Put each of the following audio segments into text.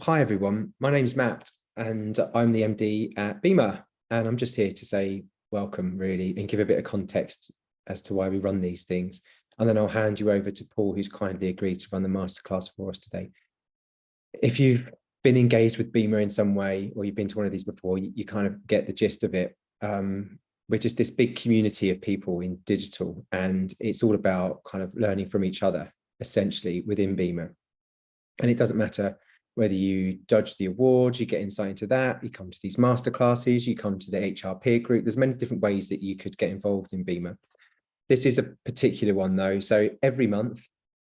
Hi everyone, my name's Matt and I'm the MD at BIMA, and I'm just here to say welcome really and give a bit of context as to why we run these things. And then I'll hand you over to Paul, who's kindly agreed to run the masterclass for us today. If you've been engaged with BIMA in some way, or you've been to one of these before, you kind of get the gist of it. We're just this big community of people in digital, and it's all about kind of learning from each other, essentially, within BIMA. And it doesn't matter whether you judge the awards, you get insight into that, you come to these masterclasses, you come to the HR peer group. There's many different ways that you could get involved in BIMA. This is a particular one though. So every month,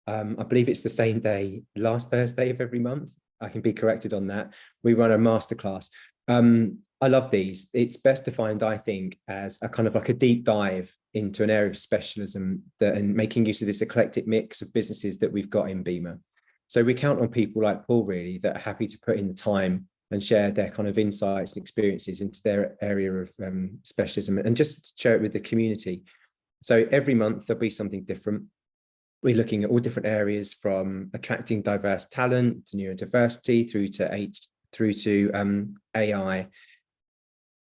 I believe it's the same day, last Thursday of every month, I can be corrected on that, we run a masterclass. I love these. It's best defined, I think, as a kind of like a deep dive into an area of specialism and making use of this eclectic mix of businesses that we've got in BIMA. So we count on people like Paul, really, that are happy to put in the time and share their kind of insights and experiences into their area of specialism and just share it with the community. So every month there'll be something different. We're looking at all different areas, from attracting diverse talent to neurodiversity through to AI,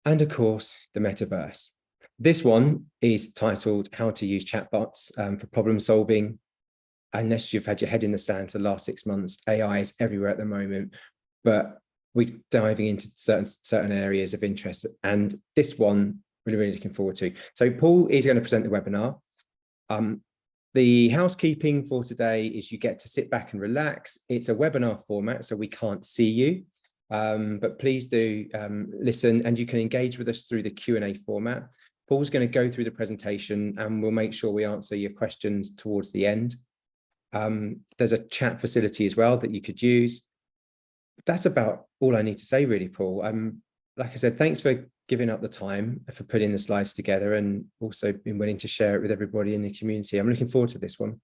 and of course the metaverse. This one is titled "How to Use Chatbots for Problem Solving." Unless you've had your head in the sand for the last 6 months, AI is everywhere at the moment, but we're diving into certain areas of interest. And this one, really looking forward to. So Paul is going to present the webinar. The housekeeping for today is you get to sit back and relax. It's a webinar format, so we can't see you, but please do listen, and you can engage with us through the Q&A format. Paul's going to go through the presentation and we'll make sure we answer your questions towards the end. There's a chat facility as well that you could use. That's about all I need to say, really, Paul. Like I said, thanks for giving up the time, for putting the slides together, and also being willing to share it with everybody in the community. I'm looking forward to this one.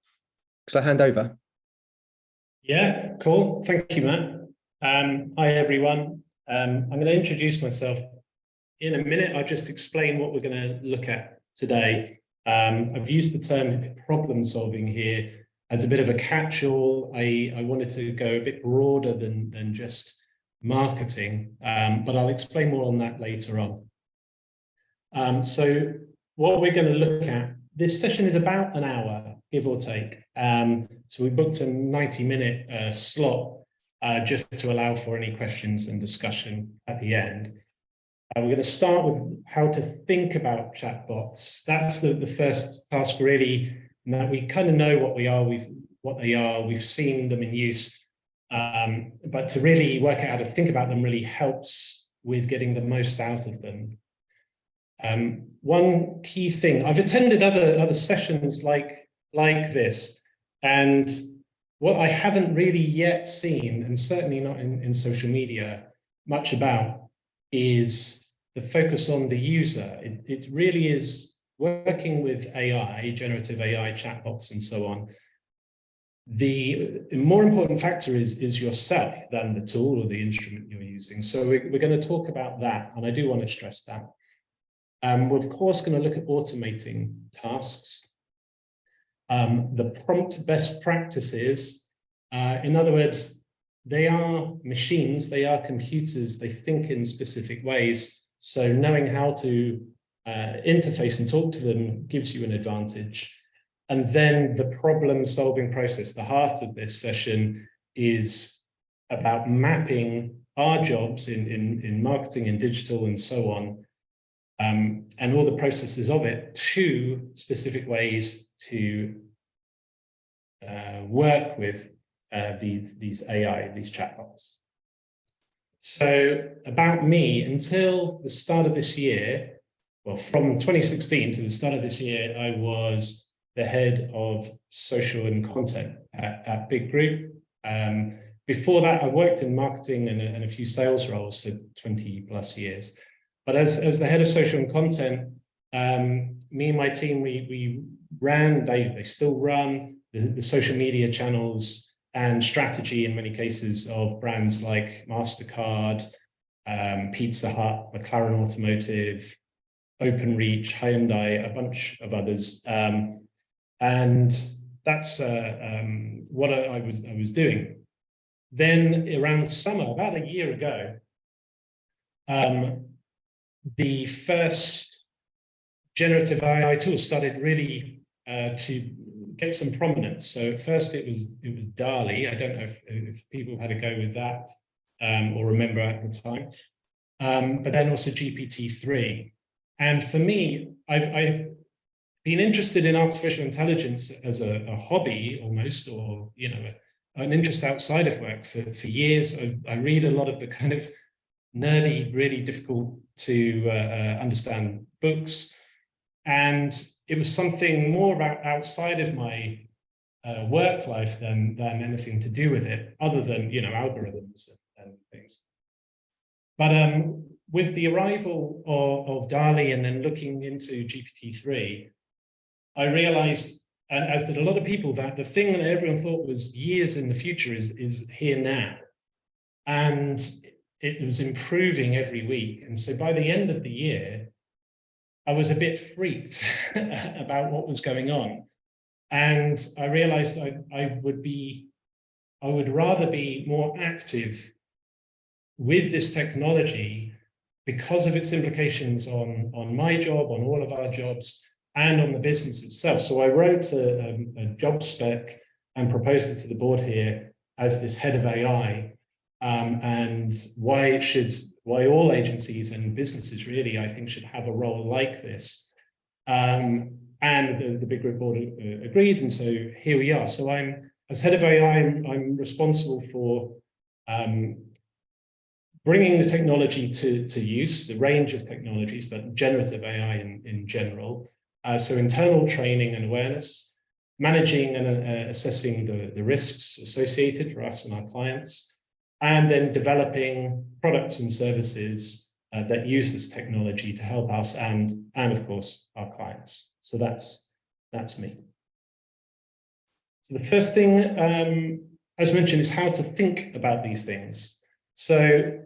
Shall I hand over? Yeah, cool. Thank you, Matt. Hi, everyone. I'm going to introduce myself in a minute. I'll just explain what we're going to look at today. I've used the term problem solving here as a bit of a catch-all. I wanted to go a bit broader than just marketing, but I'll explain more on that later on. So what we're going to look at, this session is about an hour, give or take. So we booked a 90-minute slot just to allow for any questions and discussion at the end. We're going to start with how to think about chatbots. That's the first task, really. Now we kind of know what they are. We've seen them in use, but to really work out how to think about them really helps with getting the most out of them. One key thing, I've attended other sessions like this, and what I haven't really yet seen, and certainly not in social media, much about, is the focus on the user. It really is working with AI, generative AI, chatbots, and so on. The more important factor is yourself than the tool or the instrument you're using. So we're going to talk about that, and I do want to stress that. We're of course going to look at automating tasks. The prompt best practices, in other words, they are machines, they are computers, they think in specific ways. So knowing how to interface and talk to them gives you an advantage. And then the problem solving process, the heart of this session, is about mapping our jobs in marketing and digital and so on, and all the processes of it, to specific ways to work with these AI, these chatbots. So about me, until the start of this year, well, from 2016 to the start of this year, I was the head of social and content at Big Group. Before that, I worked in marketing and a few sales roles for 20 plus years. But as the head of social and content, me and my team, we ran, they still run the social media channels and strategy in many cases of brands like MasterCard, Pizza Hut, McLaren Automotive, OpenReach, Hyundai, a bunch of others. And that's what I was doing. then around summer, about a year ago, the first generative AI tools started really to get some prominence. So at first it was DALL-E. I don't know if people had a go with that or remember at the time. But then also GPT-3. And for me, I've been interested in artificial intelligence as a hobby almost, or an interest outside of work for years. I read a lot of the kind of nerdy, really difficult to understand books. And it was something more about outside of my work life than anything to do with it, other than algorithms and things. But with the arrival of DALL-E and then looking into GPT-3, I realized, and as did a lot of people, that the thing that everyone thought was years in the future is here now. And it was improving every week. And so by the end of the year, I was a bit freaked about what was going on. And I realized I would rather be more active with this technology because of its implications on my job, on all of our jobs, and on the business itself. So I wrote a job spec and proposed it to the board here as this head of AI, and why all agencies and businesses really, I think, should have a role like this. And the big group board agreed, and so here we are. So as head of AI, I'm responsible for bringing the technology to use, the range of technologies, but generative AI in general. So internal training and awareness, managing and assessing the risks associated for us and our clients, and then developing products and services that use this technology to help us and of course our clients. So that's me. So the first thing, as mentioned, is how to think about these things. So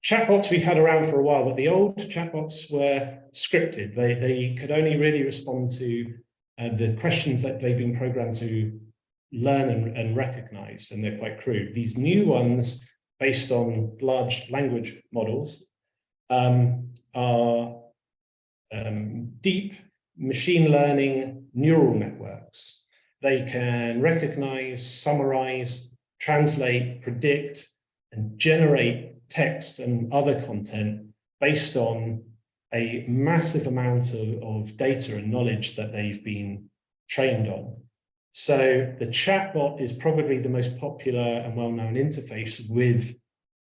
chatbots we've had around for a while, but the old chatbots were scripted. They could only really respond to the questions that they've been programmed to learn and recognize, and they're quite crude. These new ones, based on large language models, are deep machine learning neural networks. They can recognize, summarize, translate, predict, and generate text and other content based on a massive amount of data and knowledge that they've been trained on. So the chatbot is probably the most popular and well-known interface with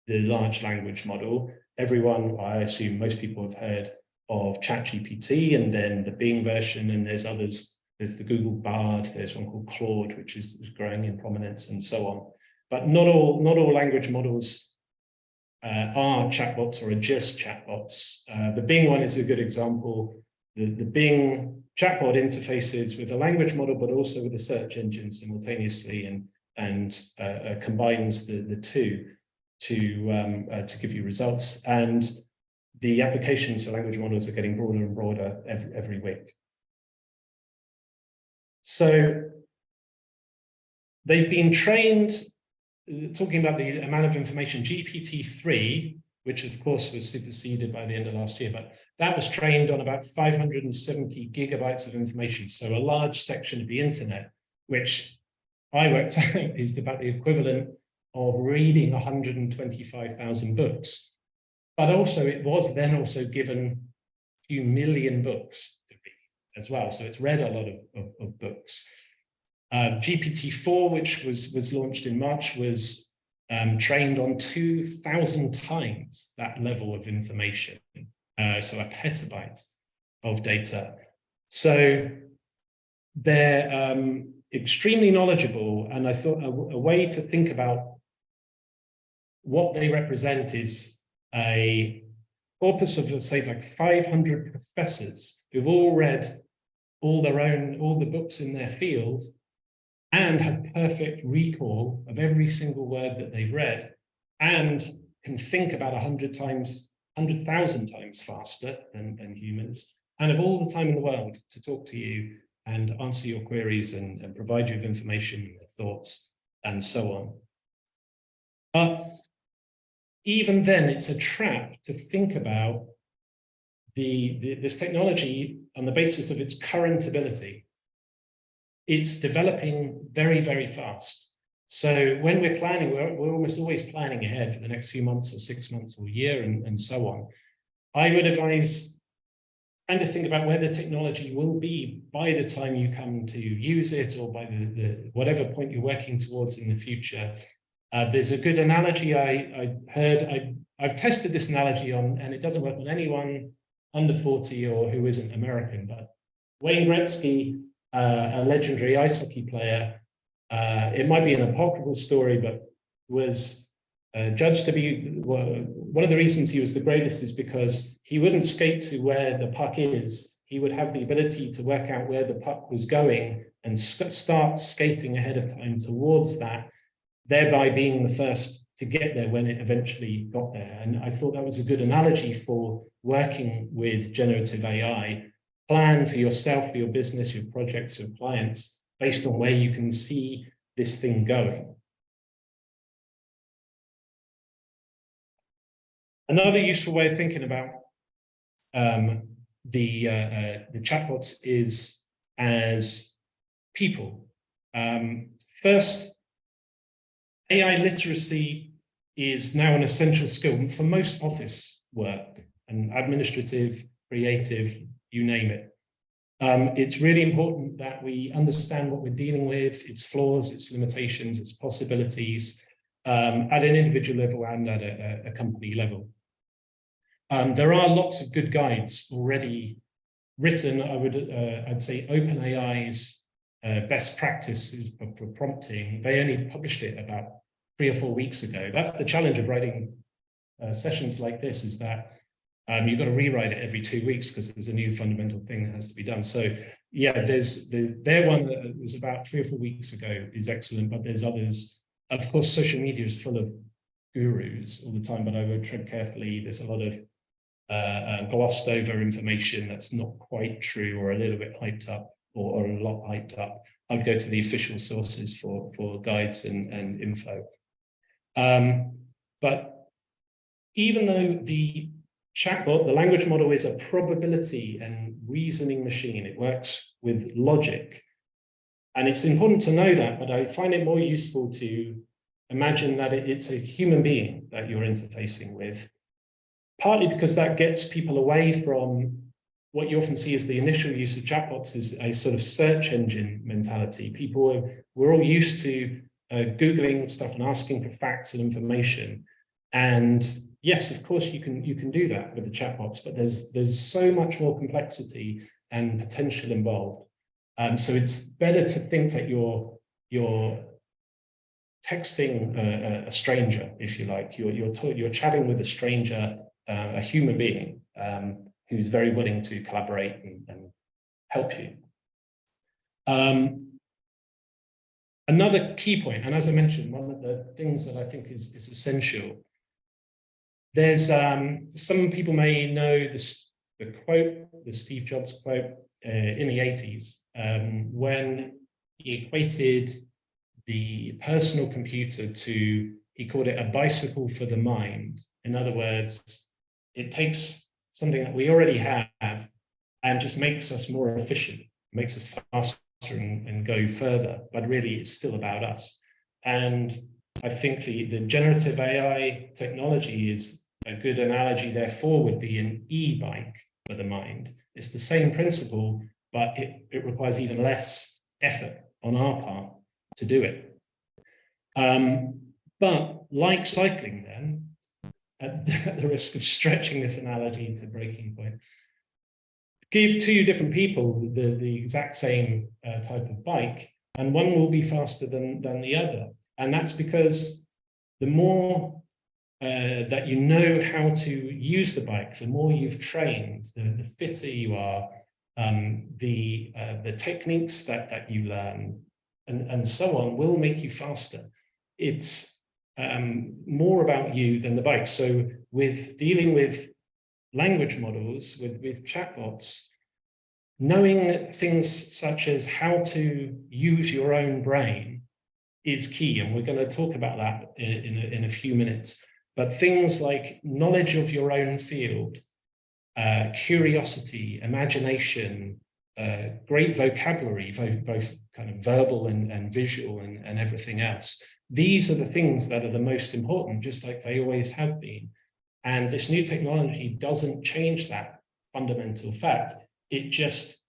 the large language model. Everyone, I assume most people have heard of ChatGPT, and then the Bing version, and there's others. There's the Google Bard, there's one called Claude, which is growing in prominence, and so on. But not all language models are chatbots or are just chatbots. The Bing one is a good example. The Bing chatbot interfaces with a language model, but also with a search engine simultaneously, and combines the two to give you results. And the applications for language models are getting broader and broader every week. So they've been trained, talking about the amount of information, GPT-3, which of course was superseded by the end of last year, but that was trained on about 570 gigabytes of information. So a large section of the internet, which I worked out is about the equivalent of reading 125,000 books. But also it was then also given a few million books to read as well. So it's read a lot of books. GPT-4, which was launched in March, was trained on 2,000 times that level of information, so a petabyte of data. So they're extremely knowledgeable, and I thought a way to think about what they represent is a corpus of, let's say, like 500 professors who've all read all the books in their field, and have perfect recall of every single word that they've read, and can think about 100,000 times faster than humans, and have all the time in the world to talk to you and answer your queries and provide you with information, thoughts, and so on. But even then, it's a trap to think about this technology on the basis of its current ability. It's developing very, very fast. So when we're planning, we're almost always planning ahead for the next few months or 6 months or a year and so on. I would advise and to think about where the technology will be by the time you come to use it, or by the whatever point you're working towards in the future. There's a good analogy I heard. I've tested this analogy on, and it doesn't work on anyone under 40 or who isn't American, but Wayne Gretzky, a legendary ice hockey player, it might be an apocryphal story, but was judged to be one of the reasons he was the greatest is because he wouldn't skate to where the puck is. He would have the ability to work out where the puck was going and start skating ahead of time towards that, thereby being the first to get there when it eventually got there. And I thought that was a good analogy for working with generative AI. Plan for yourself, for your business, your projects, your clients, based on where you can see this thing going. Another useful way of thinking about the chatbots is as people. First, AI literacy is now an essential skill for most office work and administrative, creative, you name it. It's really important that we understand what we're dealing with, its flaws, its limitations, its possibilities, at an individual level and at a company level. There are lots of good guides already written. I'd say OpenAI's best practices for prompting. They only published it about 3 or 4 weeks ago. That's the challenge of writing sessions like this, is that you've got to rewrite it every 2 weeks because there's a new fundamental thing that has to be done. So yeah, there's their one that was about 3 or 4 weeks ago is excellent, but there's others. Of course, social media is full of gurus all the time, but I would tread carefully. There's a lot of glossed over information that's not quite true, or a little bit hyped up, or a lot hyped up. I'd go to the official sources for guides and info. But even though the chatbot, the language model, is a probability and reasoning machine, it works with logic. And it's important to know that, but I find it more useful to imagine that it's a human being that you're interfacing with, partly because that gets people away from what you often see as the initial use of chatbots is a sort of search engine mentality. We're all used to Googling stuff and asking for facts and information. And yes, of course, you can do that with the chatbots, but there's so much more complexity and potential involved. So it's better to think that you're texting a stranger, if you like. You're chatting with a stranger, a human being who's very willing to collaborate and help you. Another key point, and as I mentioned, one of the things that I think is essential. There's some people may know the quote, the Steve Jobs quote in the 80s, when he equated the personal computer to, he called it a bicycle for the mind. In other words, it takes something that we already have and just makes us more efficient, makes us faster and go further, but really it's still about us. And I think the generative AI technology is a good analogy, therefore, would be an e-bike for the mind. It's the same principle, but it requires even less effort on our part to do it. But like cycling then, at the risk of stretching this analogy to breaking point, give 2 different people the exact same type of bike, and one will be faster than the other. And that's because the more that you know how to use the bike, the more you've trained, the fitter you are, the techniques that you learn, and so on, will make you faster. It's more about you than the bike. So with dealing with language models, with chatbots, knowing things such as how to use your own brain is key, and we're going to talk about that in a few minutes. But things like knowledge of your own field, curiosity, imagination, great vocabulary, both kind of verbal and visual and everything else. These are the things that are the most important, just like they always have been. And this new technology doesn't change that fundamental fact. It just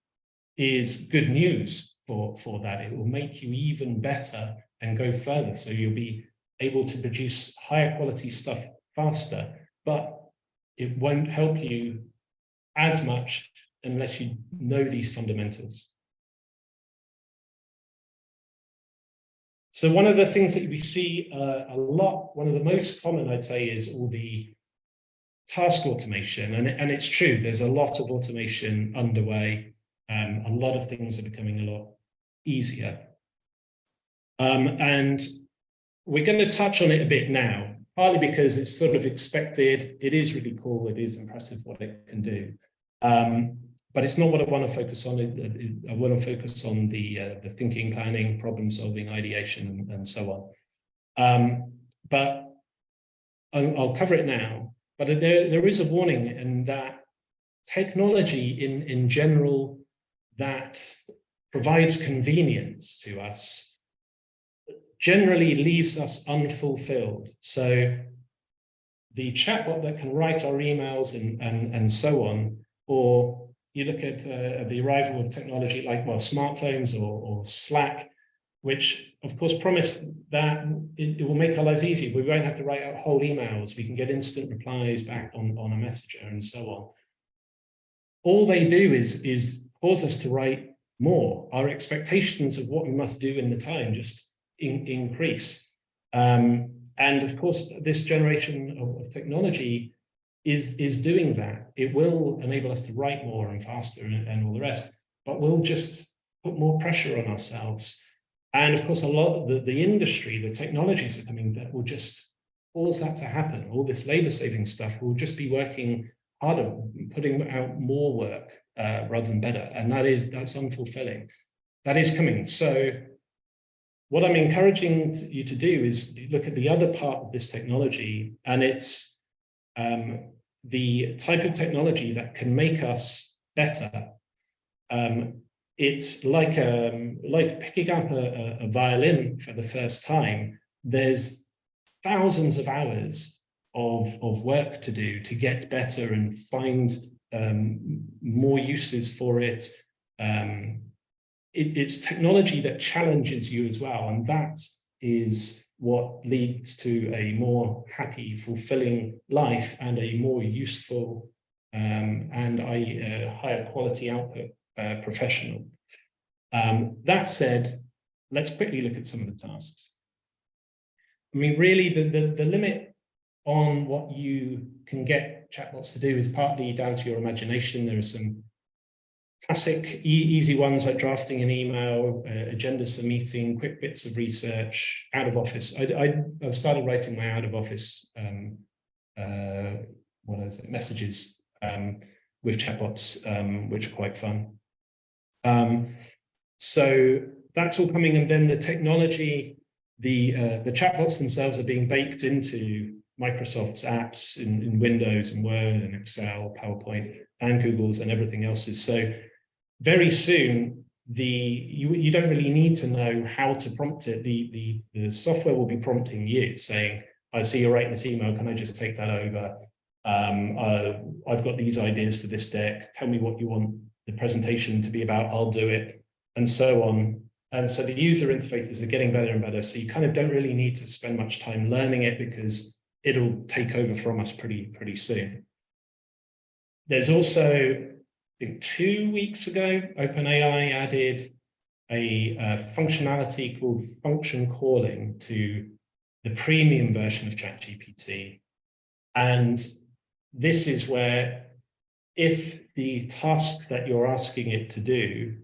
is good news for that. It will make you even better and go further. So you'll be able to produce higher quality stuff faster, but it won't help you as much unless you know these fundamentals. So one of the things that we see a lot, one of the most common, I'd say, is all the task automation. And it's true, there's a lot of automation underway. A lot of things are becoming a lot easier. And we're going to touch on it a bit now, partly because it's sort of expected. It is really cool. It is impressive what it can do. But it's not what I want to focus on. I want to focus on the thinking, planning, problem solving, ideation, and so on. But I'll cover it now. But there is a warning, in that technology in general that provides convenience to us generally leaves us unfulfilled. So the chatbot that can write our emails and so on, or you look at the arrival of technology like, well, smartphones or Slack, which of course promise that it will make our lives easier. We won't have to write out whole emails. We can get instant replies back on a messenger and so on. All they do is cause us to write more. Our expectations of what we must do in the time just increase. And of course, this generation of technology is doing that. It will enable us to write more and faster and all the rest, but we'll just put more pressure on ourselves. And of course, a lot of the industry, the technologies are coming that will just cause that to happen. All this labor-saving stuff will just be working harder, putting out more work rather than better. And that's unfulfilling. That is coming. So what I'm encouraging you to do is look at the other part of this technology, and it's the type of technology that can make us better. It's like picking up a violin for the first time. There's thousands of hours of work to do to get better and find more uses for it. It's technology that challenges you as well, and that is what leads to a more happy, fulfilling life and a more useful and a higher quality output professional. That said, let's quickly look at some of the tasks. I mean, really, the limit on what you can get chatbots to do is partly down to your imagination. There are some classic easy ones like drafting an email, agendas for meeting, quick bits of research, out of office. I've started writing my out of office messages with chatbots, which are quite fun. So that's all coming, and then the technology, the chatbots themselves are being baked into Microsoft's apps in Windows and Word and Excel, PowerPoint, and Google's and everything else's. So very soon, you don't really need to know how to prompt it. The software will be prompting you, saying, I see you're writing this email, can I just take that over? I've got these ideas for this deck. Tell me what you want the presentation to be about, I'll do it, and so on. And so the user interfaces are getting better and better. So you kind of don't really need to spend much time learning it, because it'll take over from us pretty soon. There's also, I think 2 weeks ago, OpenAI added a functionality called function calling to the premium version of ChatGPT. And this is where, if the task that you're asking it to do,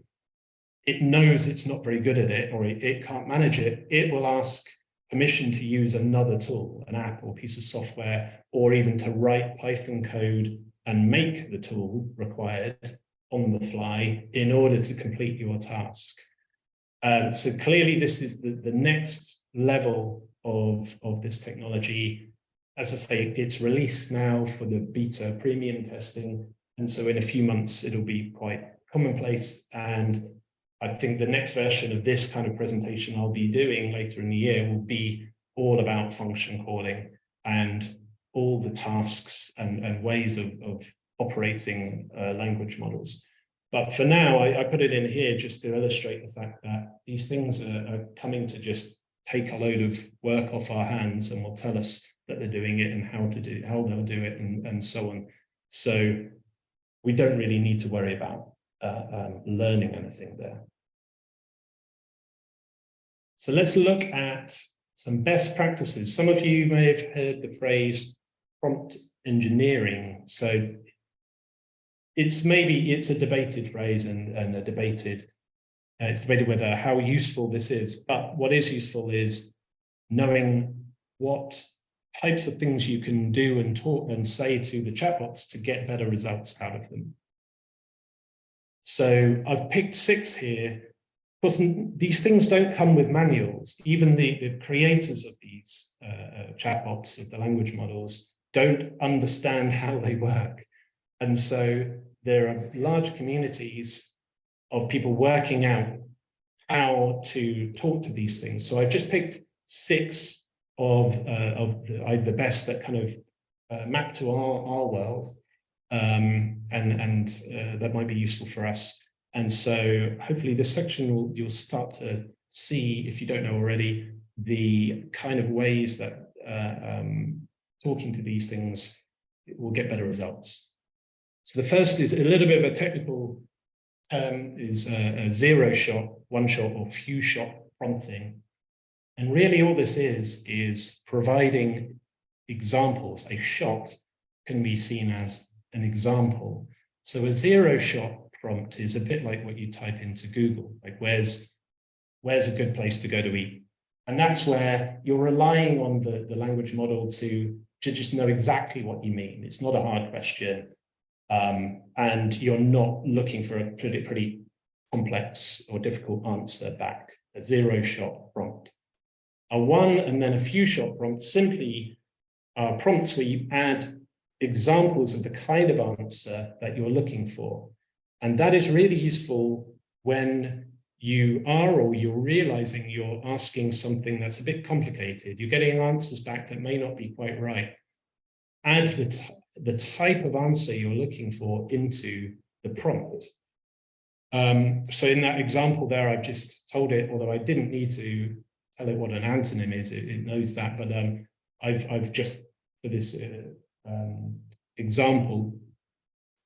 it knows it's not very good at it, or it can't manage it, it will ask permission to use another tool, an app or piece of software, or even to write Python code and make the tool required on the fly in order to complete your task. So clearly this is the next level of this technology. As I say, it's released now for the beta premium testing. And so in a few months, it'll be quite commonplace. And I think the next version of this kind of presentation I'll be doing later in the year will be all about function calling and all the tasks and ways of operating language models. But for now, I put it in here just to illustrate the fact that these things are coming to just take a load of work off our hands and will tell us that they're doing it and how they'll do it and so on. So we don't really need to worry about learning anything there. So let's look at some best practices. Some of you may have heard the phrase prompt engineering. So it's a debated phrase and a debated, it's debated whether how useful this is. But what is useful is knowing what types of things you can do and talk and say to the chatbots to get better results out of them. So I've picked 6 here. Of course, these things don't come with manuals. Even the creators of these chatbots, of the language models, don't understand how they work. And so there are large communities of people working out how to talk to these things. So I've just picked 6 of the best that kind of map to our world, and that might be useful for us. And so hopefully this section you'll start to see, if you don't know already, the kind of ways that talking to these things will get better results. So the first is a little bit of a technical term, is a 0-shot, 1-shot, or few-shot prompting. And really all this is providing examples. A shot can be seen as an example. So a 0-shot prompt is a bit like what you type into Google, like where's a good place to go to eat? And that's where you're relying on the language model to just know exactly what you mean. It's not a hard question. And you're not looking for a pretty complex or difficult answer back. A 0-shot prompt. A 1 and then a few-shot prompt simply are prompts where you add examples of the kind of answer that you're looking for. And that is really useful when you are, or you're realizing you're asking something that's a bit complicated. You're getting answers back that may not be quite right. Add the type of answer you're looking for into the prompt. So in that example there, I've just told it, although I didn't need to tell it what an antonym is, it knows that, but I've just, for this example,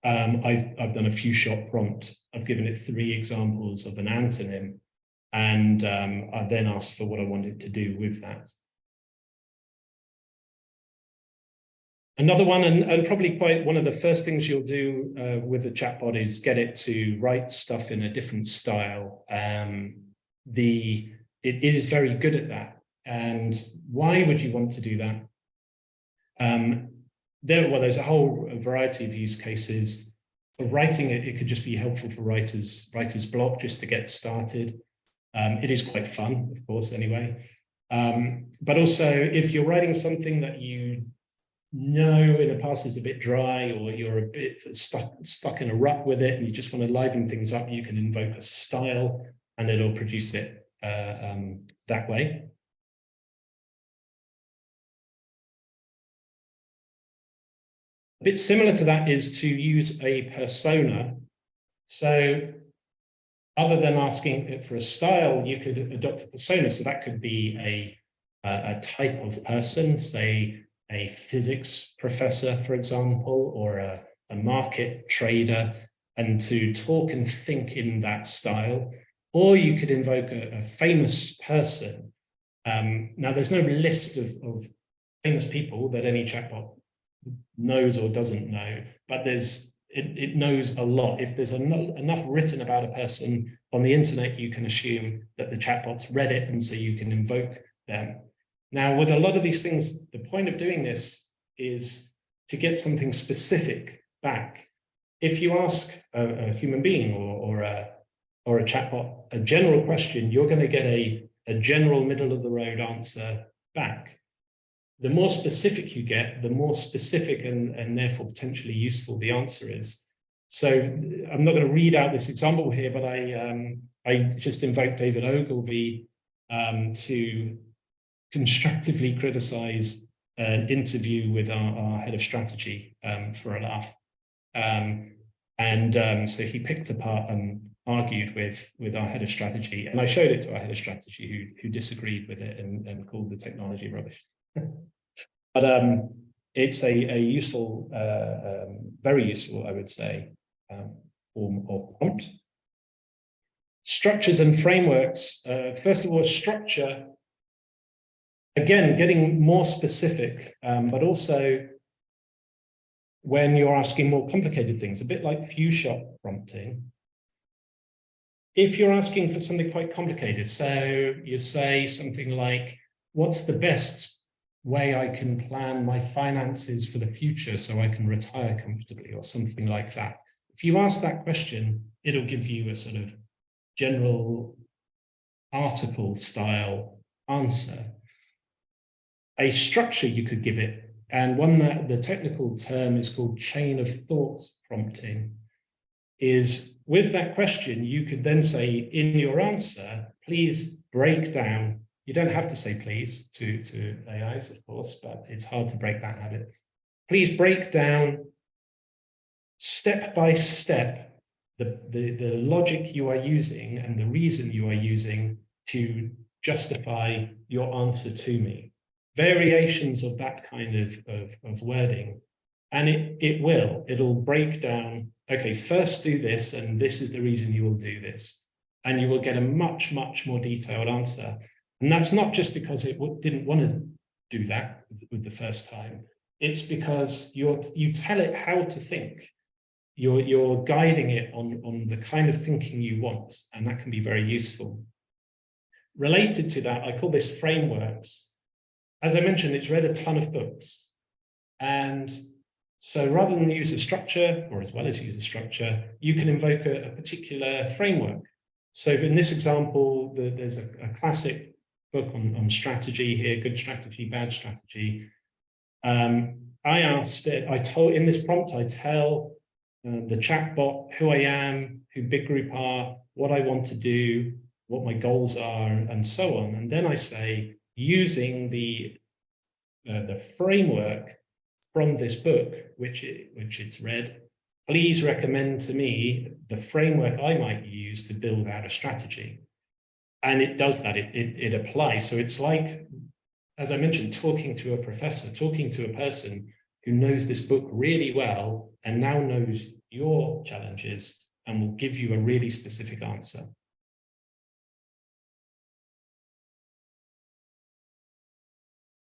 I've done a few-shot prompt. I've given it 3 examples of an antonym, and I then asked for what I wanted to do with that. Another one, and probably quite one of the first things you'll do with the chatbot, is get it to write stuff in a different style. It is very good at that. And why would you want to do that? There's a whole variety of use cases. For writing it could just be helpful for writer's block, just to get started. It is quite fun, of course, anyway. But also, if you're writing something that you know in the past is a bit dry, or you're a bit stuck in a rut with it and you just want to liven things up, you can invoke a style and it'll produce it that way. A bit similar to that is to use a persona. So other than asking it for a style, you could adopt a persona. So that could be a type of person, say a physics professor, for example, or a market trader, and to talk and think in that style. Or you could invoke a famous person. Now, there's no list of famous people that any chatbot knows or doesn't know, but it knows a lot. If there's enough written about a person on the internet, you can assume that the chatbots read it, and so you can invoke them. Now, with a lot of these things, the point of doing this is to get something specific back. If you ask a human being or a or a chatbot a general question, you're going to get a general middle of the road answer back. The more specific you get, the more specific and therefore potentially useful the answer is. So I'm not going to read out this example here, but I just invoked David Ogilvy to constructively criticize an interview with our head of strategy for a laugh. So he picked apart and argued with our head of strategy, and I showed it to our head of strategy who disagreed with it and called the technology rubbish. But it's a useful, very useful, I would say, form of prompt. Structures and frameworks. First of all, structure, again, getting more specific, but also when you're asking more complicated things, a bit like few shot prompting. If you're asking for something quite complicated, so you say something like, what's the best way I can plan my finances for the future so I can retire comfortably, or something like that. If you ask that question, it'll give you a sort of general article style answer. A structure you could give it, and one that the technical term is called chain of thought prompting, is with that question, you could then say in your answer, please break down. You don't have to say please to AIs, of course, but it's hard to break that habit. Please break down step by step the logic you are using and the reason you are using to justify your answer to me. Variations of that kind of wording. And it'll break down, okay, first do this, and this is the reason you will do this. And you will get a much, much more detailed answer. And that's not just because it didn't want to do that with the first time. It's because you tell it how to think. You're guiding it on the kind of thinking you want, and that can be very useful. Related to that, I call this frameworks. As I mentioned, it's read a ton of books. And so rather than use a structure, or as well as use a structure, you can invoke a particular framework. So in this example, there's a classic book on strategy here, good strategy, bad strategy. I asked it, in this prompt, I tell the chatbot who I am, who Big Group are, what I want to do, what my goals are, and so on. And then I say, using the framework from this book, which it's read, please recommend to me the framework I might use to build out a strategy. And it does that, it applies. So it's like, as I mentioned, talking to a professor, talking to a person who knows this book really well and now knows your challenges and will give you a really specific answer.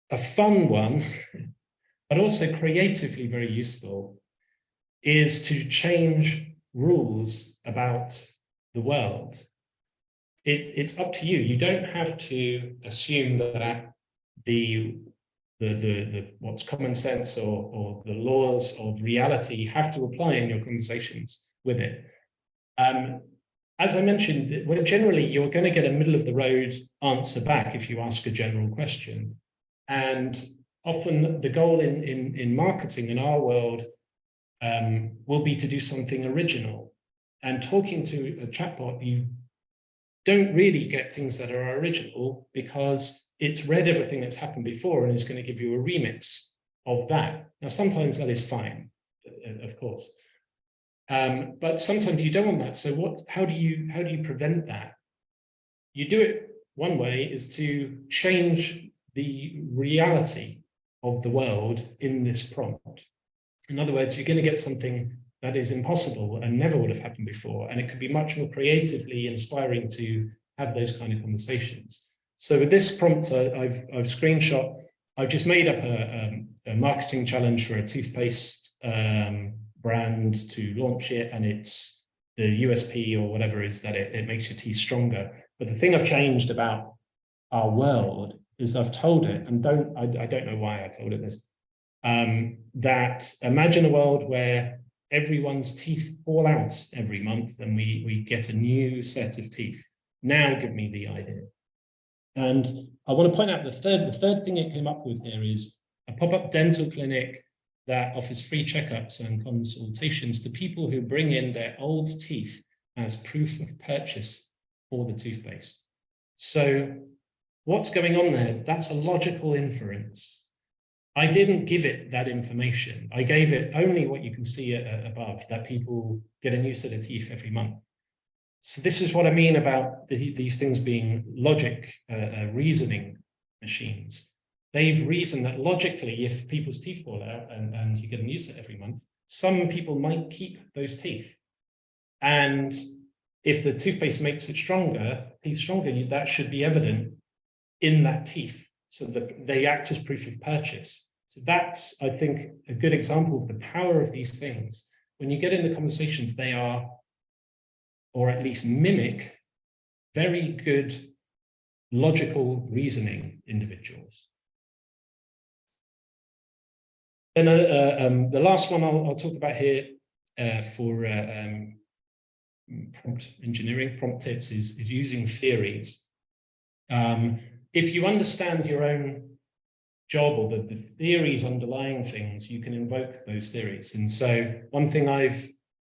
A fun one, but also creatively very useful, is to change rules about the world. It's up to you. You don't have to assume that the what's common sense or the laws of reality have to apply in your conversations with it. As I mentioned, well, generally you're going to get a middle of the road answer back if you ask a general question. And often the goal in marketing in our world will be to do something original. And talking to a chatbot, you don't really get things that are original because it's read everything that's happened before and is going to give you a remix of that. Now, sometimes that is fine, of course. But sometimes you don't want that. So how do you prevent that? You do it, one way is to change the reality of the world in this prompt. In other words, you're going to get something that is impossible and never would have happened before. And it could be much more creatively inspiring to have those kind of conversations. So with this prompt, I've screenshot, I've just made up a marketing challenge for a toothpaste brand to launch it. And it's the USP or whatever is that it makes your teeth stronger. But the thing I've changed about our world is I've told it, and I don't know why I told it this, that imagine a world where everyone's teeth fall out every month, and we get a new set of teeth. Now give me the idea. And I want to point out the third thing it came up with here is a pop-up dental clinic that offers free checkups and consultations to people who bring in their old teeth as proof of purchase for the toothpaste. So what's going on there? That's a logical inference. I didn't give it that information. I gave it only what you can see above, that people get a new set of teeth every month. So this is what I mean about these things being logic, reasoning machines. They've reasoned that logically, if people's teeth fall out and you get a new set every month, some people might keep those teeth. And if the toothpaste makes it stronger, that should be evident in that teeth, so that they act as proof of purchase. So that's, I think, a good example of the power of these things. When you get into conversations, they are, or at least mimic, very good logical reasoning individuals. And the last one I'll talk about here for prompt engineering, prompt tips, is using theories. If you understand your own job or the theories underlying things, you can invoke those theories. And so one thing I've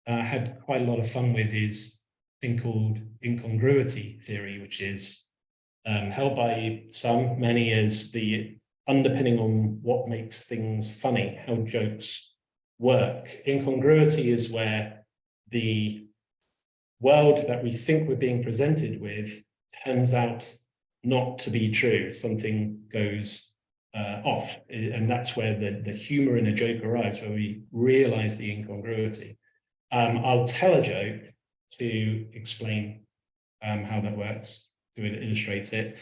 had quite a lot of fun with is a thing called incongruity theory, which is held by some, many, as the underpinning on what makes things funny, how jokes work. Incongruity is where the world that we think we're being presented with turns out not to be true. Something goes off, and that's where the humor in a joke arrives, where we realize the incongruity. I'll tell a joke to explain how that works, to illustrate it.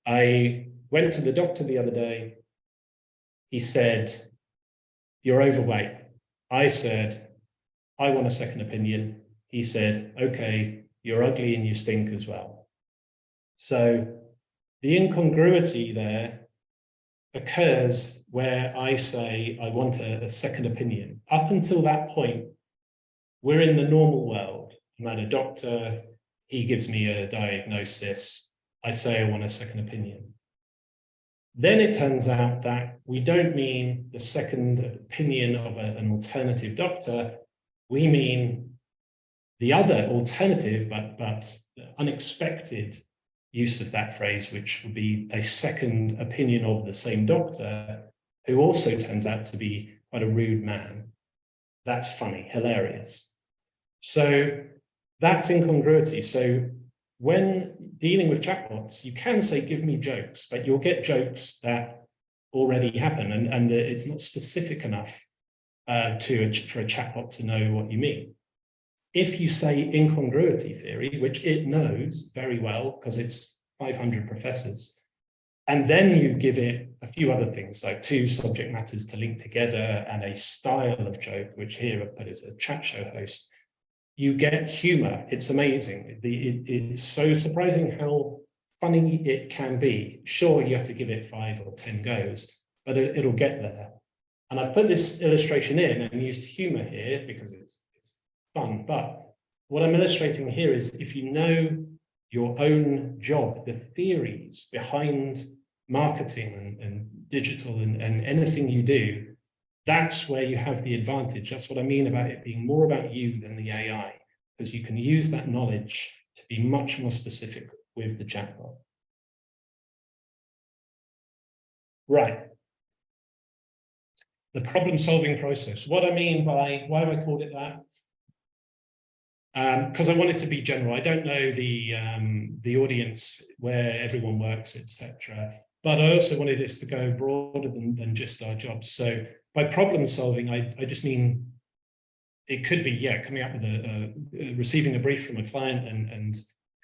I went to the doctor the other day. He said, "You're overweight." I said, "I want a second opinion." He said, "Okay, you're ugly and you stink as well." So the incongruity there occurs where I say I want a second opinion. Up until that point, we're in the normal world. I'm at a doctor, he gives me a diagnosis, I say I want a second opinion. Then it turns out that we don't mean the second opinion of an alternative doctor, we mean the other alternative but unexpected use of that phrase, which would be a second opinion of the same doctor, who also turns out to be quite a rude man. That's funny, hilarious. So that's incongruity. So when dealing with chatbots, you can say, "Give me jokes," but you'll get jokes that already happen, and it's not specific enough for a chatbot to know what you mean. If you say incongruity theory, which it knows very well because it's 500 professors, and then you give it a few other things like 2 subject matters to link together and a style of joke, which here I've put as a chat show host, you get humor. It's amazing. It's so surprising how funny it can be. Sure, you have to give it 5 or 10 goes, but it'll get there. And I've put this illustration in and used humor here because it's fun, but what I'm illustrating here is, if you know your own job, the theories behind marketing and digital and anything you do, that's where you have the advantage. That's what I mean about it being more about you than the AI, because you can use that knowledge to be much more specific with the chatbot. Right. The problem-solving process. What I mean by, why have I called it that? Because I want it to be general. I don't know the audience, where everyone works, etc. But I also wanted this to go broader than just our jobs. So by problem solving, I just mean it could be, coming up with receiving a brief from a client and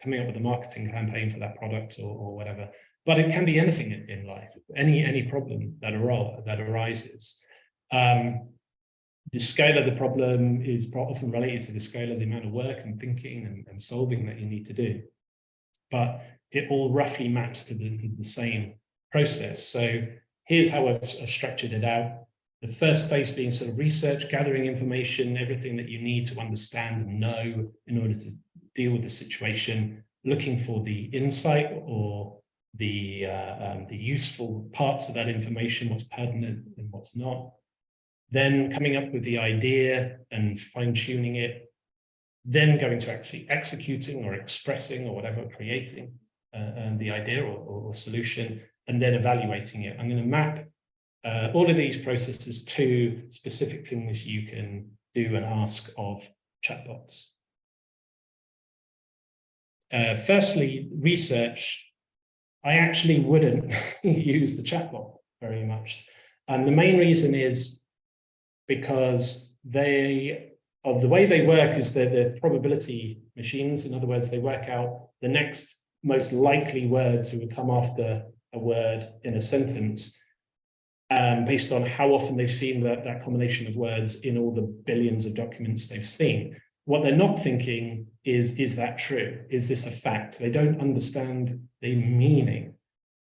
coming up with a marketing campaign for that product or whatever. But it can be anything in life, any problem that arises. The scale of the problem is often related to the scale of the amount of work and thinking and solving that you need to do. But it all roughly maps to the same process. So here's how I've structured it out. The first phase being sort of research, gathering information, everything that you need to understand and know in order to deal with the situation, looking for the insight or the useful parts of that information, what's pertinent and what's not. Then coming up with the idea and fine-tuning it, then going to actually executing or expressing or whatever, creating the idea or solution, and then evaluating it. I'm going to map all of these processes to specific things you can do and ask of chatbots. Firstly, research. I actually wouldn't use the chatbot very much. And the main reason is because the way they work is they're probability machines. In other words, they work out the next most likely word to come after a word in a sentence based on how often they've seen that combination of words in all the billions of documents they've seen. What they're not thinking is that true? Is this a fact? They don't understand the meaning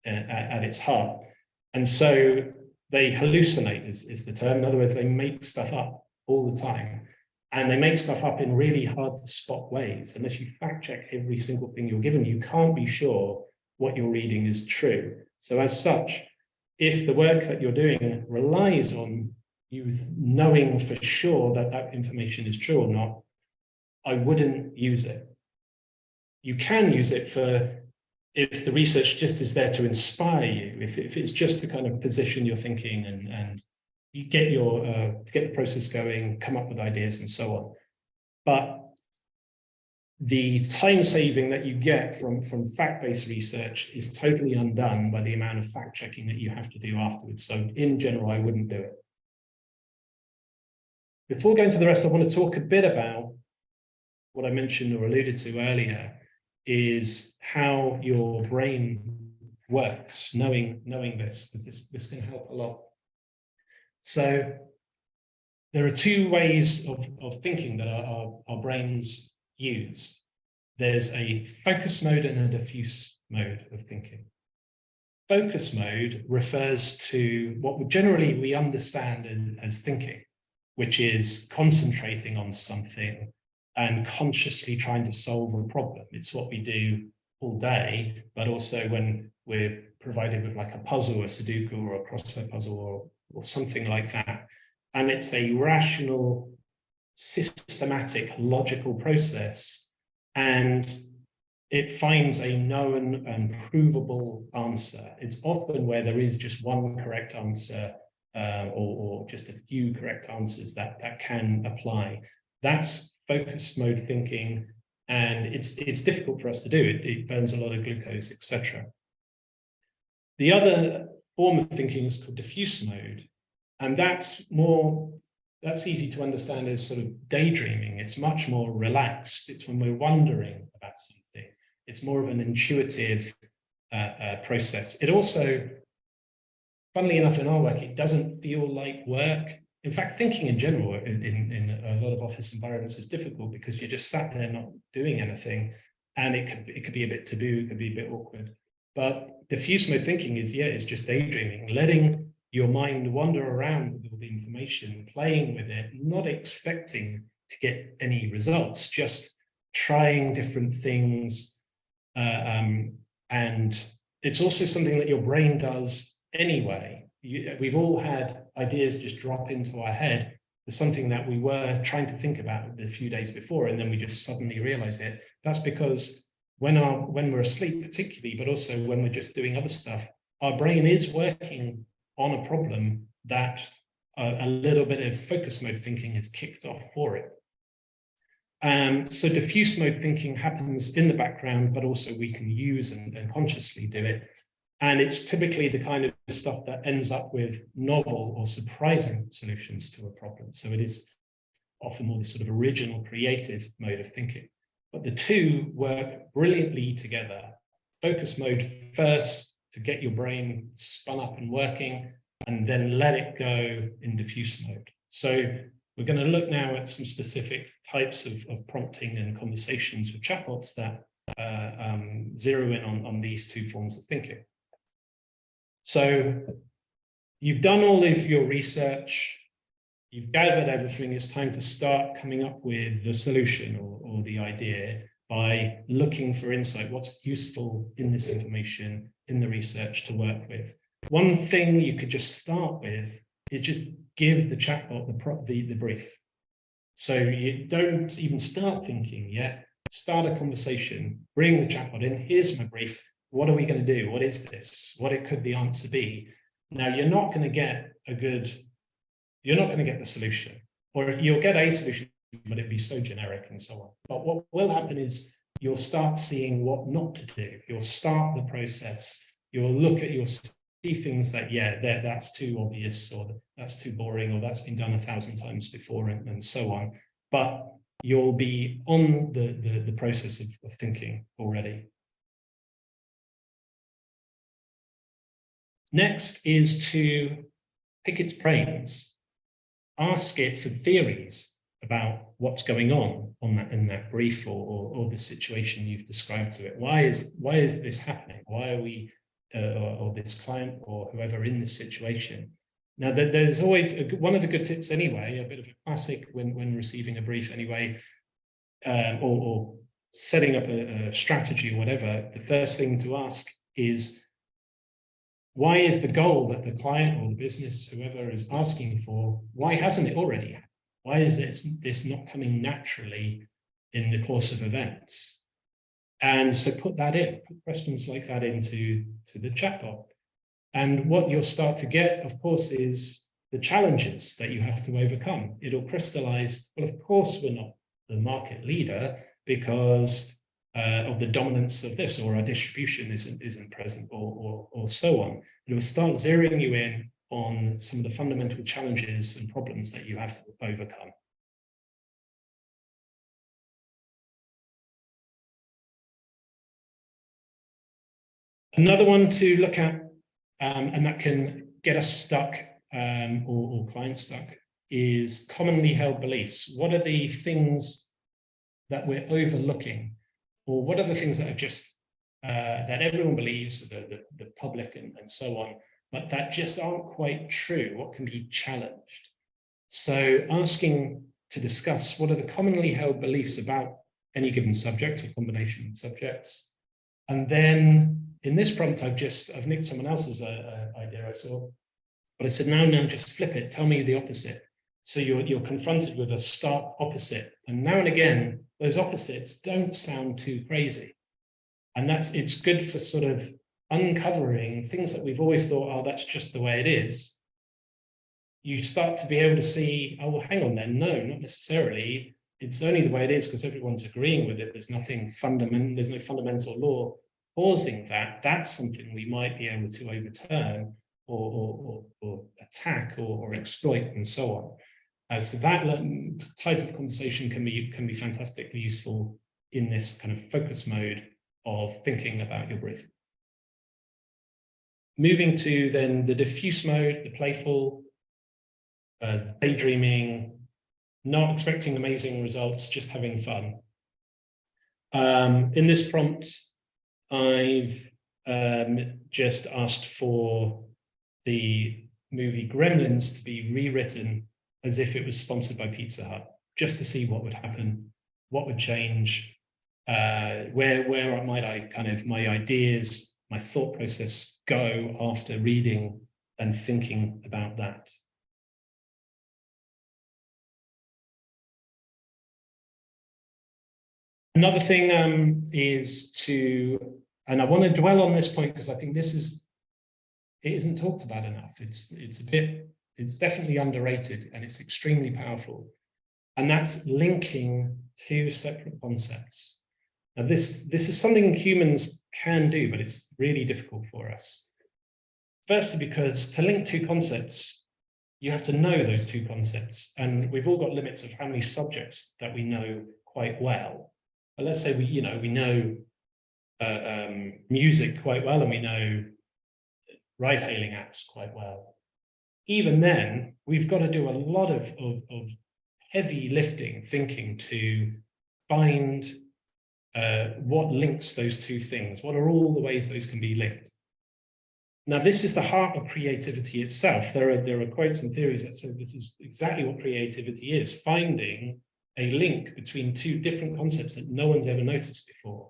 at its heart. And so they hallucinate is the term. In other words, they make stuff up all the time. And they make stuff up in really hard to spot ways. Unless you fact check every single thing you're given, you can't be sure what you're reading is true. So as such, if the work that you're doing relies on you knowing for sure that that information is true or not, I wouldn't use it. You can use it for if the research just is there to inspire you, if it's just to kind of position your thinking and you get your to get the process going, come up with ideas and so on. But the time saving that you get from fact-based research is totally undone by the amount of fact checking that you have to do afterwards. So in general, I wouldn't do it. Before going to the rest, I want to talk a bit about what I mentioned or alluded to earlier, is how your brain works, knowing this, because this can help a lot. So there are two ways of thinking that our brains use. There's a focus mode and a diffuse mode of thinking. Focus mode refers to what generally we understand as thinking, which is concentrating on something and consciously trying to solve a problem. It's what we do all day, but also when we're provided with like a puzzle, a Sudoku or a crossword puzzle or something like that. And it's a rational, systematic, logical process, and it finds a known and provable answer. It's often where there is just one correct answer or just a few correct answers that can apply. That's focus mode thinking, and it's difficult for us to do. It burns a lot of glucose, etc. The other form of thinking is called diffuse mode, and that's easy to understand as sort of daydreaming. It's much more relaxed. It's when we're wondering about something. It's more of an intuitive process. It also, funnily enough, in our work, it doesn't feel like work. In fact, thinking in general in a lot of office environments is difficult because you're just sat there not doing anything, and it could be a bit taboo, it could be a bit awkward. But diffuse mode thinking is just daydreaming, letting your mind wander around with all the information, playing with it, not expecting to get any results, just trying different things. And it's also something that your brain does anyway. We've all had ideas just drop into our head. There's something that we were trying to think about the few days before, and then we just suddenly realize it. That's because when we're asleep particularly, but also when we're just doing other stuff, our brain is working on a problem that a little bit of focus mode thinking is kicked off for it. So diffuse mode thinking happens in the background, but also we can use and consciously do it. And it's typically the kind of stuff that ends up with novel or surprising solutions to a problem. So it is often more the sort of original creative mode of thinking. But the two work brilliantly together. Focus mode first to get your brain spun up and working, and then let it go in diffuse mode. So we're going to look now at some specific types of prompting and conversations with chatbots that zero in on these two forms of thinking. So you've done all of your research, you've gathered everything, it's time to start coming up with the solution or the idea by looking for insight, what's useful in this information, in the research to work with. One thing you could just start with is just give the chatbot the brief. So you don't even start thinking yet, start a conversation, bring the chatbot in, here's my brief, what are we going to do? What is this? What could the answer be? Now, you're not going to get the solution, or you'll get a solution, but it'll be so generic and so on. But what will happen is you'll start seeing what not to do. You'll start the process. You'll see things that, yeah, that's too obvious, or that's too boring, or that's been done 1,000 times before, and so on. But you'll be on the process of thinking already. Next is to pick its brains. Ask it for theories about what's going on in that brief or the situation you've described to it. Why is this happening? Why are we or this client or whoever in this situation? Now, there's always one of the good tips anyway, a bit of a classic when receiving a brief anyway, or setting up a strategy or whatever. The first thing to ask is, why is the goal that the client or the business, whoever is asking for, why hasn't it already happened? Why is this not coming naturally in the course of events? And so put questions like that into the chatbot. And what you'll start to get, of course, is the challenges that you have to overcome. It'll crystallize, well, of course, we're not the market leader because of the dominance of this, or our distribution isn't present, or so on. It will start zeroing you in on some of the fundamental challenges and problems that you have to overcome. Another one to look at, and that can get us stuck or clients stuck, is commonly held beliefs. What are the things that we're overlooking? Or what are the things that are just that everyone believes, the public and so on, but that just aren't quite true? What can be challenged? So asking to discuss what are the commonly held beliefs about any given subject or combination of subjects. And then in this prompt, I've nicked someone else's idea I saw, but I said, now just flip it. Tell me the opposite. So you're confronted with a stark opposite. And now and again, those opposites don't sound too crazy. And it's good for sort of uncovering things that we've always thought, oh, that's just the way it is. You start to be able to see, oh, well, hang on then. No, not necessarily. It's only the way it is because everyone's agreeing with it. There's nothing fundamental, there's no fundamental law causing that. That's something we might be able to overturn or attack or exploit and so on. So that type of conversation can be fantastically useful in this kind of focus mode of thinking about your brief. Moving to then the diffuse mode, the playful, daydreaming, not expecting amazing results, just having fun. In this prompt, I've just asked for the movie Gremlins to be rewritten as if it was sponsored by Pizza Hut, just to see what would happen, what would change, where might I my ideas, my thought process go after reading and thinking about that. Another thing is to, and I want to dwell on this point because I think it isn't talked about enough. It's definitely underrated and it's extremely powerful. And that's linking two separate concepts. Now this is something humans can do, but it's really difficult for us. Firstly, because to link two concepts, you have to know those two concepts. And we've all got limits of how many subjects that we know quite well. But let's say we know music quite well, and we know ride-hailing apps quite well. Even then, we've got to do a lot of heavy lifting, thinking to find what links those two things. What are all the ways those can be linked? Now, this is the heart of creativity itself. There are quotes and theories that say this is exactly what creativity is, finding a link between two different concepts that no one's ever noticed before.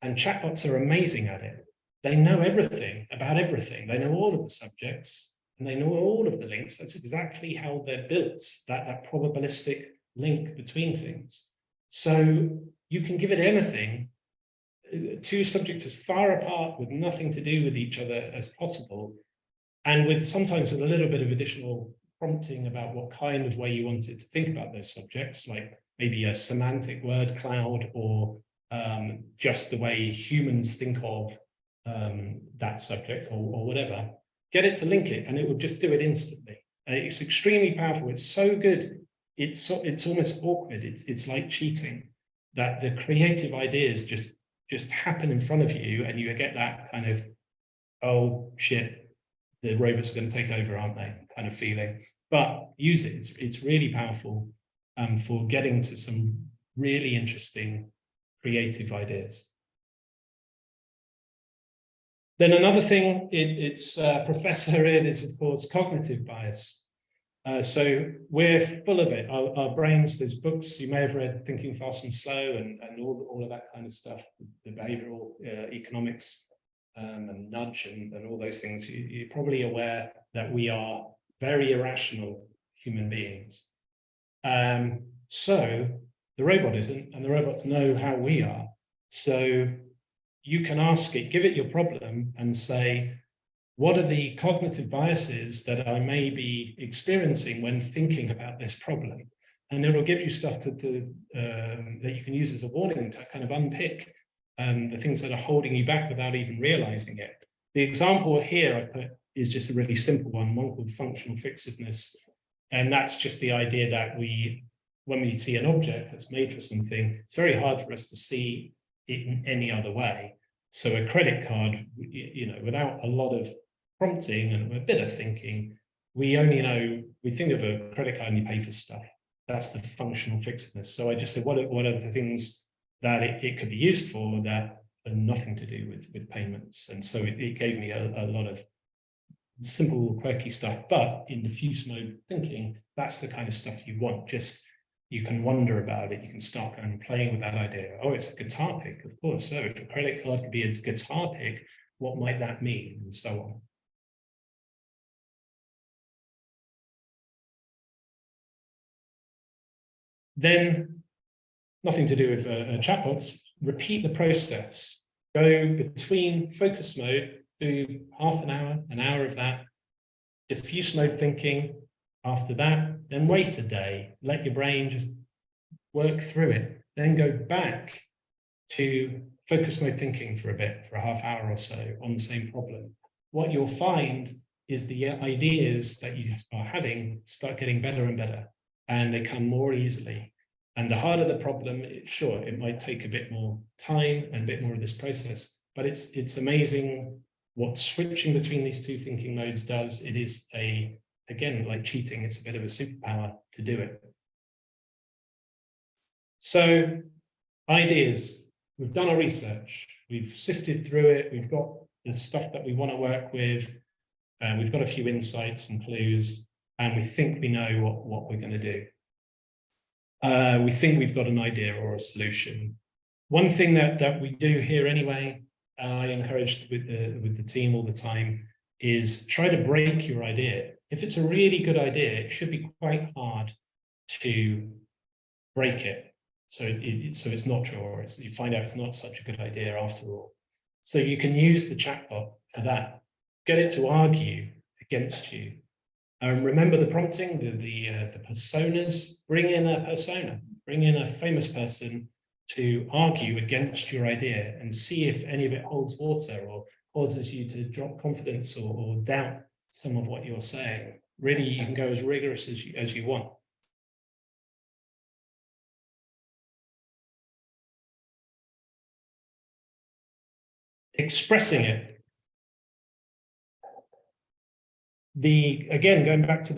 And chatbots are amazing at it. They know everything about everything. They know all of the subjects and they know all of the links. That's exactly how they're built, that probabilistic link between things. So you can give it anything, two subjects as far apart with nothing to do with each other as possible, and with sometimes with a little bit of additional prompting about what kind of way you wanted to think about those subjects, like maybe a semantic word cloud, or just the way humans think of that subject, or whatever. Get it to link it, and it will just do it instantly. It's extremely powerful. It's so good. It's almost awkward. It's like cheating. That the creative ideas just happen in front of you, and you get that kind of, oh shit, the robots are going to take over, aren't they, kind of feeling. But use it. It's really powerful for getting to some really interesting creative ideas. Then another thing it's professor in is, of course, cognitive bias. So we're full of it. Our brains, there's books you may have read, Thinking Fast and Slow, and all of that kind of stuff, the behavioral economics and nudge and all those things. You're probably aware that we are very irrational human beings. So the robot isn't, and the robots know how we are. So you can ask it, give it your problem and say, what are the cognitive biases that I may be experiencing when thinking about this problem? And it'll give you stuff that you can use as a warning to kind of unpick the things that are holding you back without even realizing it. The example here I've put is just a really simple one called functional fixedness. And that's just the idea that when we see an object that's made for something, it's very hard for us to see it in any other way. So a credit card, without a lot of prompting and a bit of thinking, we think of a credit card and you pay for stuff. That's the functional fixedness. So I just said, what are the things that it could be used for that are nothing to do with payments? And so it gave me a lot of simple, quirky stuff, but in diffuse mode thinking, that's the kind of stuff you want. Just, you can wonder about it. You can start kind of playing with that idea. Oh, it's a guitar pick, of course. So if a credit card could be a guitar pick, what might that mean? And so on. Then, nothing to do with chatbots, repeat the process. Go between focus mode, do half an hour of that, diffuse mode thinking. After that, then wait a day, let your brain just work through it, then go back to focus mode thinking for a bit, for a half hour or so on the same problem. What you'll find is the ideas that you are having start getting better and better, and they come more easily. And the harder the problem, sure, it might take a bit more time and a bit more of this process, but it's amazing what switching between these two thinking modes does. It is again, like cheating, it's a bit of a superpower to do it. So, ideas. We've done our research. We've sifted through it. We've got the stuff that we want to work with. We've got a few insights and clues, and we think we know what we're going to do. We think we've got an idea or a solution. One thing that we do here anyway, and I encourage with the team all the time, is try to break your idea. If it's a really good idea, it should be quite hard to break it. So it's not true, or you find out it's not such a good idea after all. So you can use the chatbot for that. Get it to argue against you. Remember the prompting, the personas. Bring in a persona. Bring in a famous person to argue against your idea and see if any of it holds water or causes you to drop confidence or doubt some of what you're saying. Really, you can go as rigorous as you want. Expressing it. Again, going back to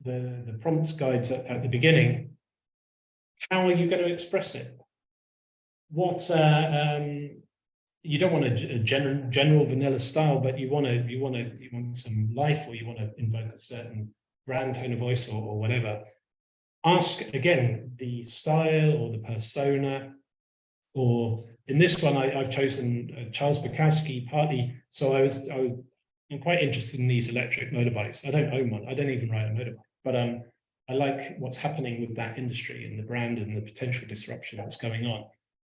the prompt guides at the beginning, how are you going to express it? What you don't want a general vanilla style, but you want some life, or you want to invoke a certain brand tone of voice, or whatever. Ask again the style or the persona, or in this one I've chosen Charles Bukowski, partly so I'm quite interested in these electric motorbikes. I don't own one. I don't even ride a motorbike, but I like what's happening with that industry and the brand and the potential disruption that's going on.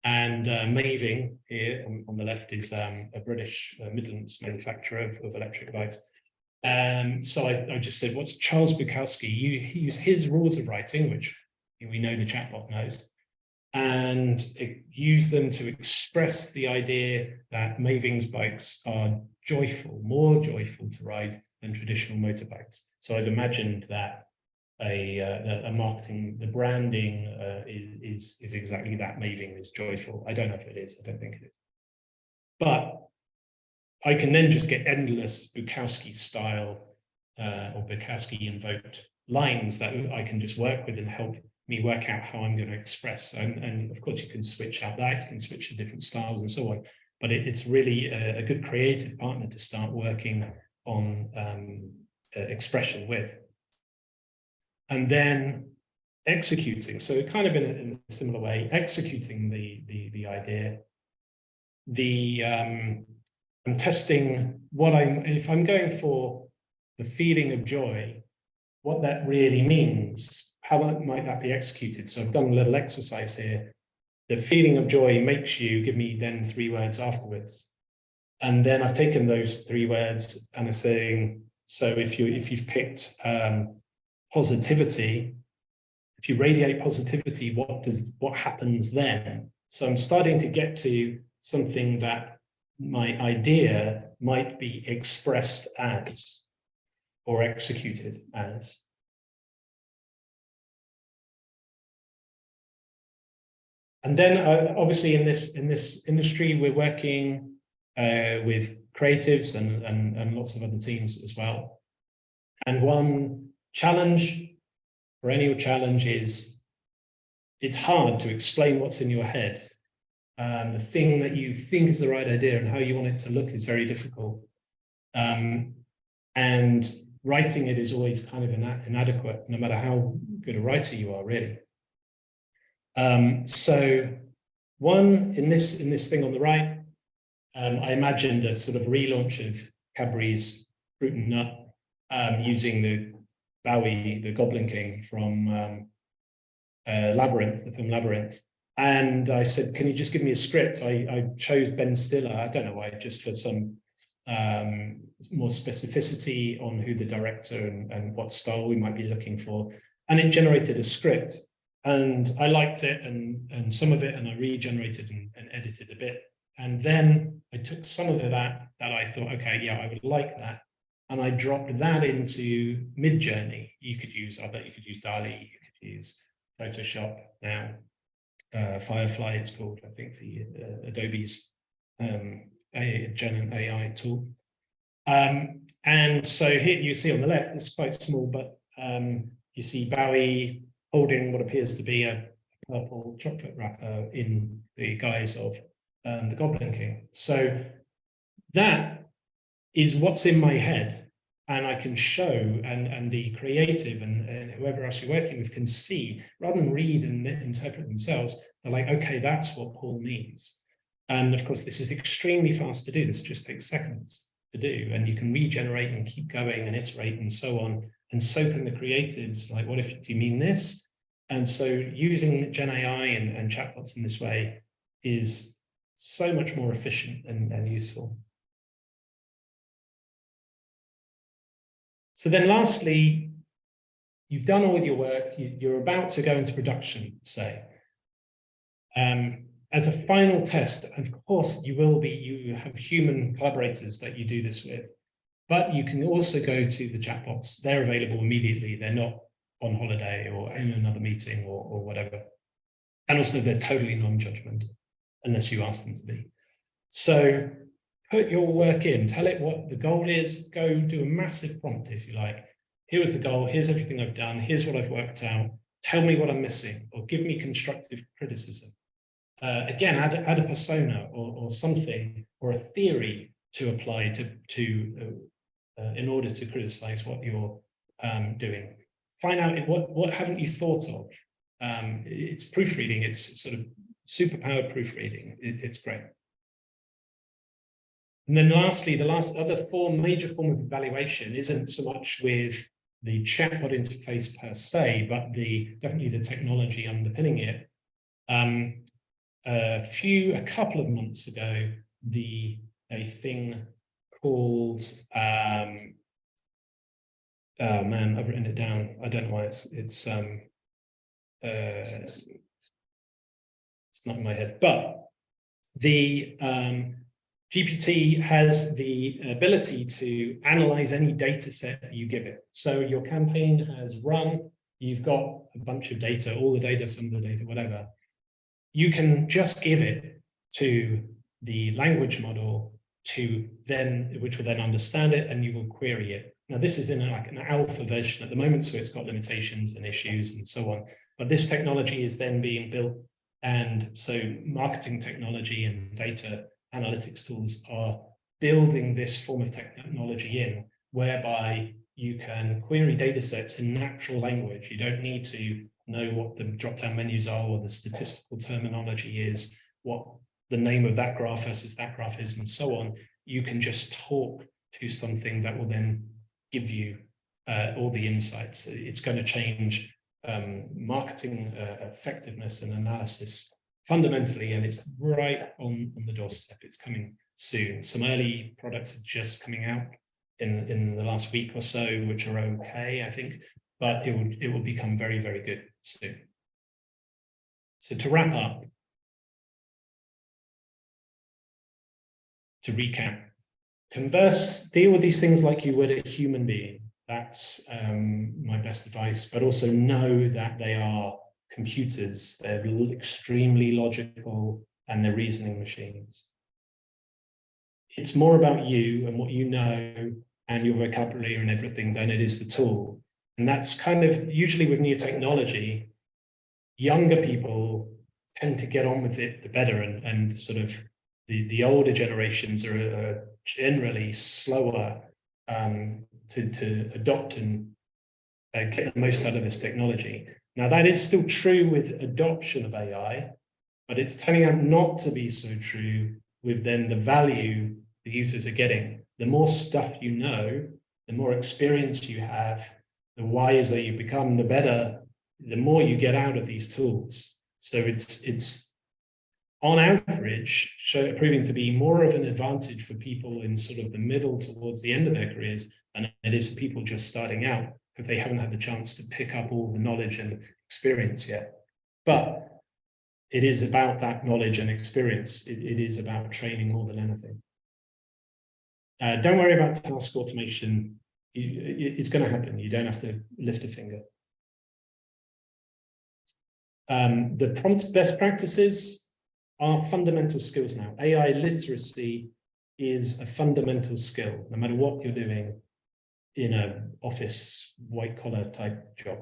And Maving here on the left is a British Midlands manufacturer of electric bikes. So I just said, what's Charles Bukowski? You use his rules of writing, which we know the chatbot knows, and use them to express the idea that Maving's bikes are joyful, more joyful to ride than traditional motorbikes. So I'd imagined that a marketing, the branding is exactly that. Maving is joyful. I don't know if it is. I don't think it is. But I can then just get endless Bukowski style or Bukowski invoked lines that I can just work with and help me work out how I'm going to express. And of course, you can switch out that, you can switch to different styles and so on. But it's really a good creative partner to start working on expression with. And then executing, so kind of in a similar way, executing the idea. I'm testing if I'm going for the feeling of joy, what that really means, how might that be executed? So I've done a little exercise here. The feeling of joy makes you give me then 3 words afterwards. And then I've taken those 3 words and are saying, so if you've picked positivity, if you radiate positivity, what happens then? So I'm starting to get to something that my idea might be expressed as or executed as. And then obviously in this industry, we're working with creatives and lots of other teams as well. And one challenge, perennial challenge, is it's hard to explain what's in your head. The thing that you think is the right idea and how you want it to look is very difficult. And writing it is always kind of inadequate, no matter how good a writer you are, really. So one, in this thing on the right, I imagined a sort of relaunch of Cadbury's Fruit and Nut using the Bowie, the Goblin King from Labyrinth, the film Labyrinth. And I said, can you just give me a script? I chose Ben Stiller, I don't know why, just for some more specificity on who the director and what style we might be looking for. And it generated a script. And I liked it and some of it, and I regenerated and edited a bit. And then I took some of that I thought, okay, yeah, I would like that. And I dropped that into Midjourney. You could use DALL-E, you could use Photoshop now. Firefly, it's called, I think, the Adobe's Gen AI tool. And so here you see on the left, it's quite small, but you see Bowie holding what appears to be a purple chocolate wrapper in the guise of the Goblin King. So that is what's in my head, and I can show, and the creative and whoever else you're working with can see, rather than read and interpret themselves. They're like, okay, that's what Paul means. And of course, this is extremely fast to do. This just takes seconds to do, and you can regenerate and keep going and iterate and so on. And so can the creatives. Like, what if, do you mean this? And so using Gen AI and chatbots in this way is so much more efficient and useful. So then lastly, you've done all your work, you're about to go into production, say. As a final test, of course, you have human collaborators that you do this with, but you can also go to the chatbots. They're available immediately. They're not on holiday or in another meeting or whatever. And also they're totally non-judgmental unless you ask them to be. So put your work in, tell it what the goal is, go do a massive prompt if you like. Here is the goal, here's everything I've done, here's what I've worked out, tell me what I'm missing, or give me constructive criticism. again, add a persona or something or a theory to apply in order to criticize what you're doing. Find out what haven't you thought of. It's proofreading. It's sort of superpowered proofreading. It's great. And then lastly, the other major form of evaluation isn't so much with the chatbot interface per se, but definitely the technology underpinning it. A couple of months ago, a thing called oh man, I've written it down. I don't know why it's not in my head, but the GPT has the ability to analyze any data set that you give it. So your campaign has run, you've got a bunch of data, all the data, some of the data, whatever. You can just give it to the language model which will then understand it, and you will query it. Now, this is in an alpha version at the moment, so it's got limitations and issues and so on. But this technology is then being built, and so marketing technology and data analytics tools are building this form of technology in, whereby you can query data sets in natural language. You don't need to know what the drop-down menus are or the statistical terminology is, what the name of that graph versus that graph is, and so on. You can just talk to something that will then give you all the insights. It's going to change marketing effectiveness and analysis fundamentally, and it's right on the doorstep. It's coming soon. Some early products are just coming out in the last week or so, which are okay, I think, but it will become very, very good soon. So to wrap up, to recap, deal with these things like you would a human being. That's my best advice, but also know that they are computers. They're extremely logical and they're reasoning machines. It's more about you and what you know and your vocabulary and everything than it is the tool. And that's kind of usually with new technology, younger people tend to get on with it the better, and sort of the older generations are generally slower to adopt and get the most out of this technology. Now, that is still true with adoption of AI, but it's turning out not to be so true with then the value the users are getting. The more stuff you know, the more experience you have, the wiser you become, the better, the more you get out of these tools. So it's on average proving to be more of an advantage for people in sort of the middle towards the end of their careers than it is for people just starting out, because they haven't had the chance to pick up all the knowledge and experience yet. But it is about that knowledge and experience. It is about training more than anything. Don't worry about task automation. It's going to happen. You don't have to lift a finger. The prompt best practices are fundamental skills now. AI literacy is a fundamental skill, no matter what you're doing in an office white-collar type job.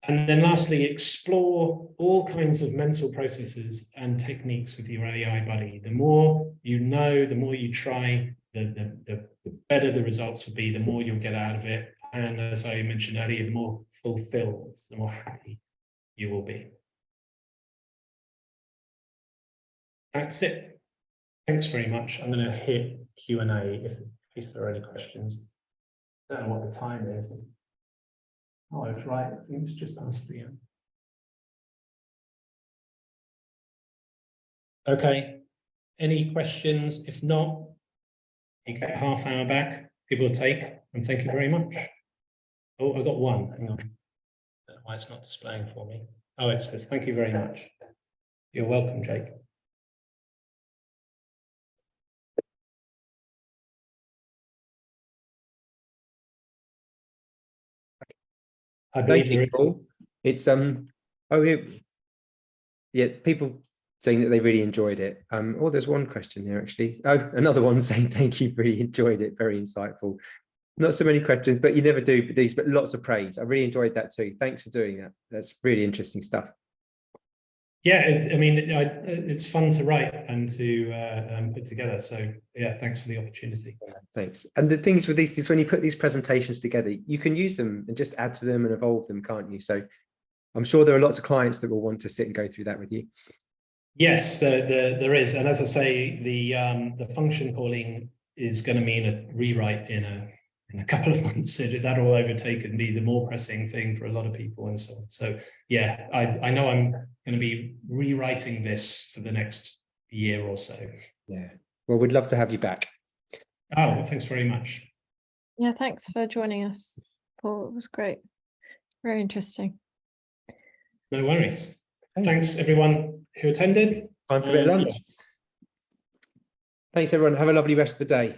And then lastly, explore all kinds of mental processes and techniques with your AI buddy. The more you know, the more you try, the better the results will be, the more you'll get out of it. And as I mentioned earlier, the more fulfilled, the more happy you will be. That's it. Thanks very much. I'm going to hit Q&A in case there are any questions. I don't know what the time is. Oh, I was right. I think it's just past 3 p.m. Okay. Any questions? If not, you get a half hour back, give or take, and thank you very much. Oh, I got one. Hang on. I don't know why it's not displaying for me. Oh, it says thank you very much. You're welcome, Jake. I believe Thank you, Paul. It's yeah, people saying that they really enjoyed it. Oh, there's one question here actually. Oh, another one saying thank you, really enjoyed it, very insightful. Not so many questions, but you never do these, but lots of praise. I really enjoyed that too. Thanks for doing that. That's really interesting stuff. Yeah, I mean, it's fun to write and to put together. So yeah, thanks for the opportunity. Thanks. And the things with these, when you put these presentations together, you can use them and just add to them and evolve them, can't you? So I'm sure there are lots of clients that will want to sit and go through that with you. Yes, there is, and as I say, the function calling is going to mean a rewrite in a couple of months. That'll overtake and be the more pressing thing for a lot of people and so on. So yeah, I know I'm going to be rewriting this for the next year or so. Yeah. Well, we'd love to have you back. Oh, well, thanks very much. Yeah, thanks for joining us, Paul. It was great. Very interesting. No worries. Thanks everyone who attended. Time for a bit of lunch. Thanks everyone. Have a lovely rest of the day.